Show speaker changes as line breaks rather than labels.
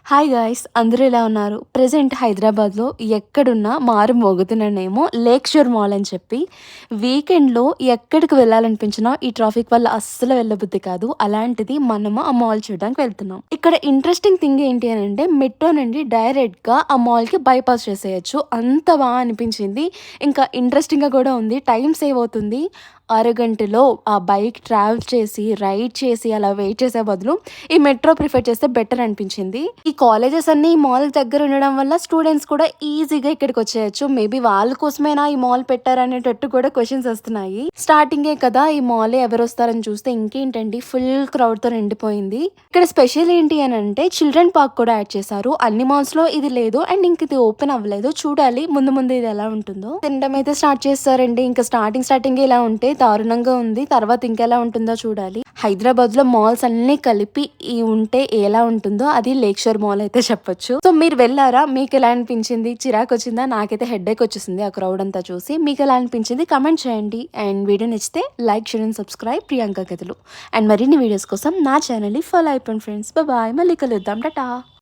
Hi guys! అందరూ ఎలా ఉన్నారు? ప్రెజెంట్ హైదరాబాద్‌లో ఎక్కడున్నా మారు మోగుతున్నానేమో లేక్ షోర్ మాల్ అని చెప్పి. వీకెండ్‌లో ఎక్కడికి వెళ్ళాలనిపించినా ఈ ట్రాఫిక్ వల్ల అస్సలు వెళ్ళబుద్ధి కాదు. అలాంటిది మనము ఆ మాల్ చూడడానికి వెళ్తున్నాం. ఇక్కడ ఇంట్రెస్టింగ్ థింగ్ ఏంటి అనంటే మెట్రో నుండి డైరెక్ట్‌గా ఆ మాల్‌కి బైపాస్ చేసేయొచ్చు. అంత అనిపించింది. ఇంకా ఇంట్రెస్టింగ్‌గా కూడా ఉంది. టైం సేవ్ అవుతుంది. అరగంటలో ఆ బైక్ ట్రావెల్ చేసి, రైడ్ చేసి అలా వెయిట్ చేసే బదులు ఈ మెట్రో ప్రిఫర్ చేస్తే బెటర్ అనిపించింది. ఈ కాలేజెస్ అన్నీ ఈ మాల్ దగ్గర ఉండడం వల్ల స్టూడెంట్స్ కూడా ఈజీగా ఇక్కడికి వచ్చేయచ్చు. మేబీ వాళ్ళ కోసమేనా ఈ మాల్ పెట్టారనేటట్టు కూడా క్వెషన్స్ వస్తున్నాయి. స్టార్టింగే కదా ఈ మాల్ ఎవరొస్తారని చూస్తే ఇంకేంటండి ఫుల్ క్రౌడ్ తో నిండిపోయింది. ఇక్కడ స్పెషల్ ఏంటి అని అంటే చిల్డ్రన్ పార్క్ కూడా యాడ్ చేశారు. అన్ని మాల్స్ లో ఇది లేదు అండ్ ఇంక ఇది ఓపెన్ అవ్వలేదు. చూడాలి ముందు ముందు ఇది ఎలా ఉంటుందో. తినడం అయితే స్టార్ట్ చేస్తారండి. ఇంకా స్టార్టింగ్ ఇలా ఉంటే దారుణంగా ఉంది. తర్వాత ఇంకెలా ఉంటుందో చూడాలి. హైదరాబాద్ లో మాల్స్ అన్ని కలిపి ఉంటే ఎలా ఉంటుందో అది లేక్ షోర్ మాల్ అయితే చెప్పొచ్చు. సో మీరు వెళ్ళారా? మీకు ఎలా అనిపించింది? చిరాకు వచ్చిందా? నాకైతే హెడ్ఏక్ వచ్చేసింది ఆ క్రౌడ్ అంతా చూసి. మీకు ఎలా అనిపించింది? కమెంట్ చేయండి. అండ్ వీడియో నచ్చితే like, share and subscribe Priyanka కథలు. అండ్ మరిన్ని వీడియోస్ కోసం నా ఛానల్ ని ఫాలో అయిపోండి ఫ్రెండ్స్. బాయ్, మళ్ళీ కలుద్దాం. టాటా.